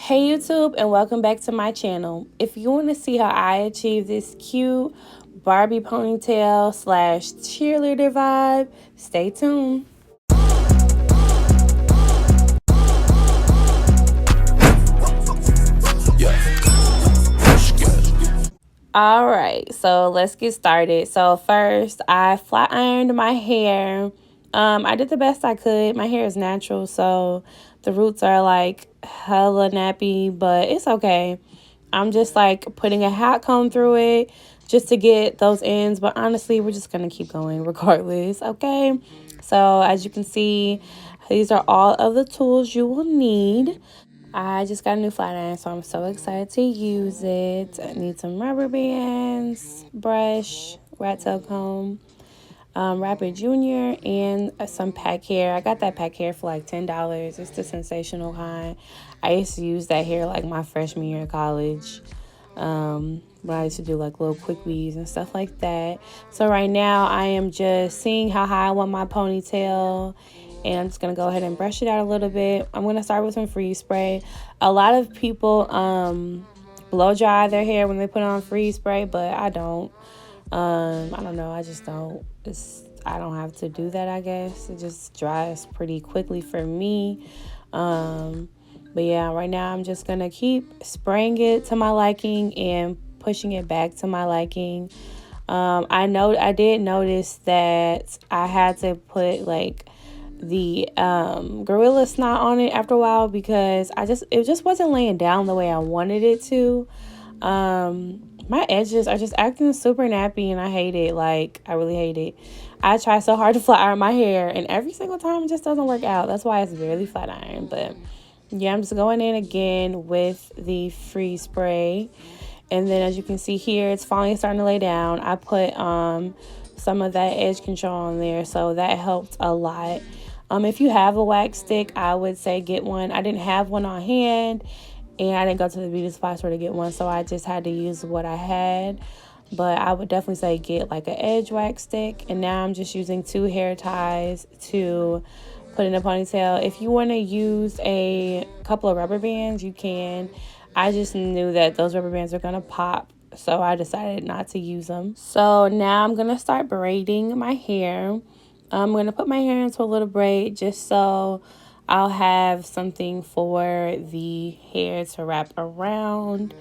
Hey YouTube, and welcome back to my channel. If you want to see how I achieve this cute Barbie ponytail slash cheerleader vibe, stay tuned. Alright, so let's get started. So first, I flat ironed my hair. I did the best I could. My hair is natural, so the roots are like hella nappy, but it's okay. I'm just like putting a hot comb through it just to get those ends, but honestly, we're just gonna keep going regardless, okay? So as you can see, these are all of the tools you will need. I just got a new flat iron, so I'm so excited to use it. I need some rubber bands, brush, rat tail comb, Rapid Junior, and some pack hair. I got that pack hair for like $10. It's the sensational kind. I used to use that hair like my freshman year of college. But I used to do like little quick weaves and stuff like that. So right now I am just seeing how high I want my ponytail, and I'm just gonna go ahead and brush it out a little bit. I'm gonna start with some freeze spray. A lot of people blow dry their hair when they put on freeze spray, but I don't. I don't know, I just don't. I don't have to do that, I guess. It just dries pretty quickly for me. But yeah, right now I'm just gonna keep spraying it to my liking and pushing it back to my liking. I did notice that I had to put like the gorilla snot on it after a while because it just wasn't laying down the way I wanted it to. My edges are just acting super nappy and I hate it. Like, I really hate it. I try so hard to flat iron my hair and every single time it just doesn't work out. That's why it's barely flat iron. But yeah, I'm just going in again with the freeze spray. And then as you can see here, it's finally starting to lay down. I put some of that edge control on there, so that helped a lot. If you have a wax stick, I would say get one. I didn't have one on hand, and I didn't go to the beauty supply store to get one, so I just had to use what I had. But I would definitely say get like an edge wax stick. And now I'm just using 2 hair ties to put in a ponytail. If you want to use a couple of rubber bands, you can. I just knew that those rubber bands are going to pop, so I decided not to use them. So now I'm going to start braiding my hair. I'm going to put my hair into a little braid just so I'll have something for the hair to wrap around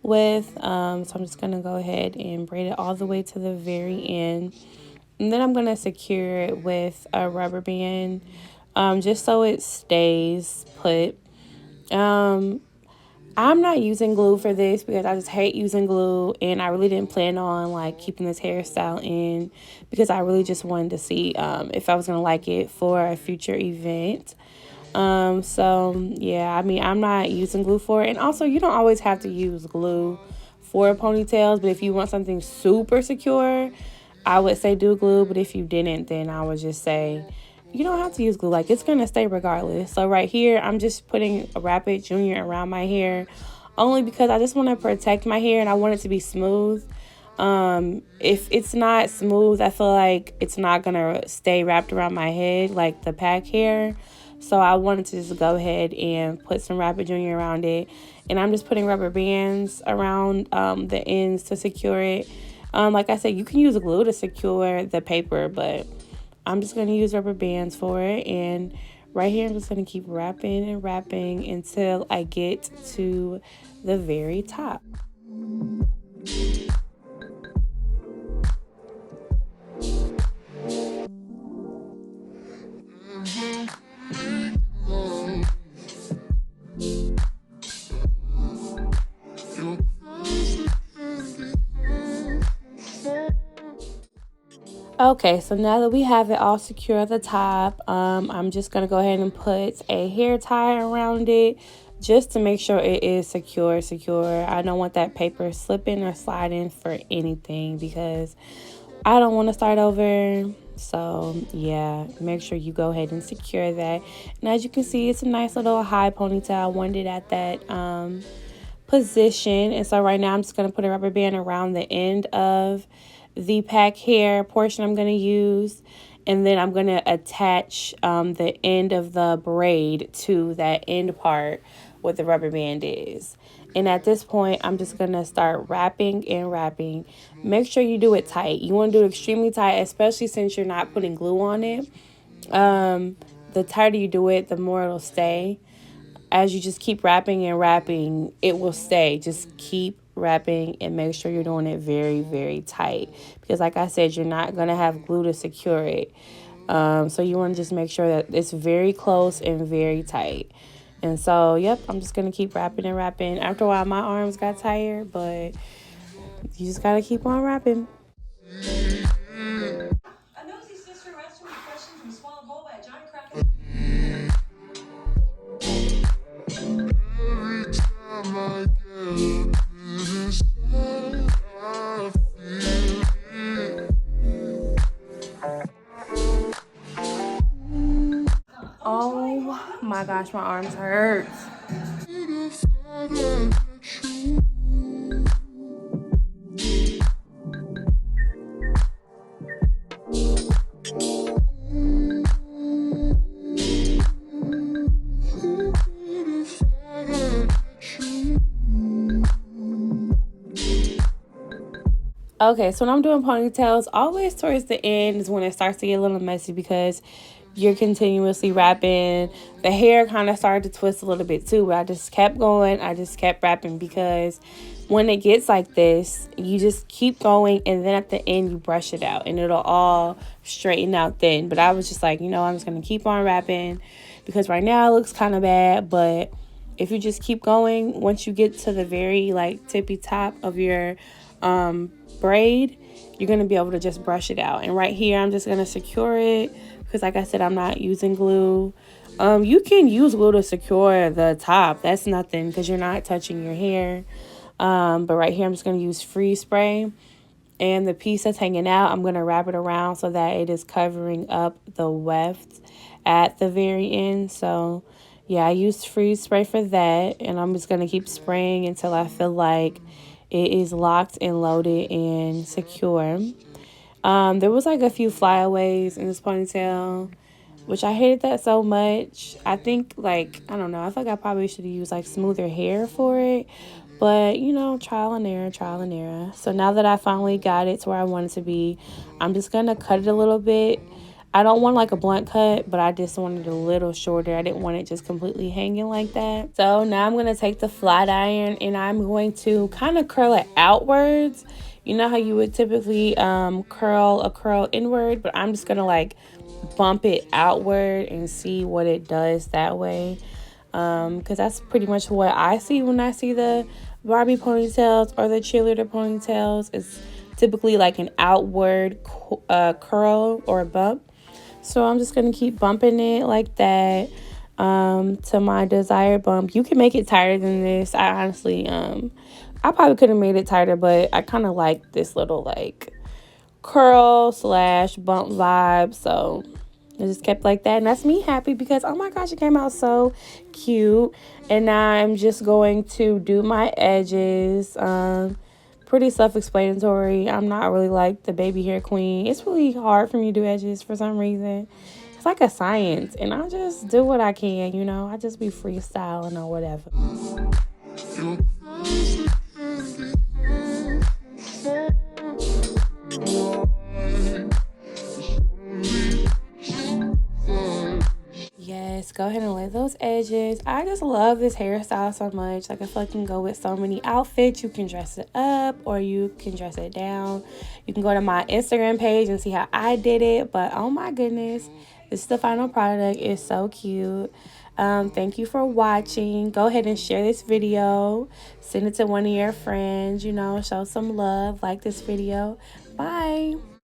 with. So I'm just going to go ahead and braid it all the way to the very end. And then I'm going to secure it with a rubber band just so it stays put. I'm not using glue for this because I just hate using glue, and I really didn't plan on like keeping this hairstyle in because I really just wanted to see if I was going to like it for a future event. So yeah, I mean, I'm not using glue for it. And also, you don't always have to use glue for ponytails, but if you want something super secure, I would say do glue. But if you didn't, then I would just say you don't have to use glue. Like, it's going to stay regardless. So right here, I'm just putting a Rapid Junior around my hair only because I just want to protect my hair and I want it to be smooth. If it's not smooth, I feel like it's not going to stay wrapped around my head like the pack hair. So I wanted to just go ahead and put some Rapid Junior around it. And I'm just putting rubber bands around the ends to secure it. Like I said, you can use glue to secure the paper, but I'm just going to use rubber bands for it. And right here, I'm just going to keep wrapping and wrapping until I get to the very top. Okay, so now that we have it all secure at the top, I'm just going to go ahead and put a hair tie around it just to make sure it is secure. I don't want that paper slipping or sliding for anything because I don't want to start over. So yeah, make sure you go ahead and secure that. And as you can see, it's a nice little high ponytail. I wanted it at that position. And so right now I'm just going to put a rubber band around the end of the pack hair portion I'm going to use, and then I'm going to attach the end of the braid to that end part what the rubber band is. And at this point, I'm just going to start wrapping and wrapping. Make sure you do it tight. You want to do it extremely tight, especially since you're not putting glue on it. The tighter you do it, the more it'll stay. As you just keep wrapping and wrapping, it will stay. Just keep wrapping and make sure you're doing it very, very tight. Because like I said, you're not going to have glue to secure it. So you want to just make sure that it's very close and very tight. And so, yep, I'm just going to keep wrapping and wrapping. After a while, my arms got tired, but you just got to keep on wrapping. Oh my gosh, my arms hurt. Okay, so when I'm doing ponytails, always towards the end is when it starts to get a little messy because you're continuously wrapping. The hair kind of started to twist a little bit too, but I just kept going. I just kept wrapping because when it gets like this, you just keep going, and then at the end you brush it out and it'll all straighten out then. But I was just like, I'm just going to keep on wrapping because right now it looks kind of bad, but if you just keep going, once you get to the very like tippy top of your braid, you're going to be able to just brush it out. And right here, I'm just going to secure it because like I said, I'm not using glue. You can use glue to secure the top. That's nothing because you're not touching your hair. But right here, I'm just going to use freeze spray. And the piece that's hanging out, I'm going to wrap it around so that it is covering up the weft at the very end. So yeah, I used freeze spray for that. And I'm just going to keep spraying until I feel like it is locked and loaded and secure. There was like a few flyaways in this ponytail, which I hated that so much. I think I don't know. I feel like I probably should have used like smoother hair for it. But, trial and error, trial and error. So now that I finally got it to where I want it to be, I'm just going to cut it a little bit. I don't want like a blunt cut, but I just wanted it a little shorter. I didn't want it just completely hanging like that. So now I'm going to take the flat iron and I'm going to kind of curl it outwards. You know how you would typically curl a curl inward, but I'm just going to like bump it outward and see what it does that way. Because that's pretty much what I see when I see the Barbie ponytails or the cheerleader ponytails. It's typically like an outward curl or a bump. So I'm just going to keep bumping it like that to my desired bump. You can make it tighter than this. I honestly, I probably could have made it tighter, but I kind of like this little like curl / bump vibe. So I just kept like that. And that's me happy because, oh my gosh, it came out so cute. And now I'm just going to do my edges. Pretty self-explanatory. I'm not really like the baby hair queen. It's really hard for me to do edges for some reason. It's like a science. And I just do what I can, I just be freestyling or whatever. Yes, go ahead and lay those edges. I just love this hairstyle so much. Like, I feel like you can go with so many outfits. You can dress it up or you can dress it down. You can go to my Instagram page and see how I did it. But oh my goodness, this is the final product. It's so cute. Thank you for watching. Go ahead and share this video. Send it to one of your friends, show some love. Like this video. Bye.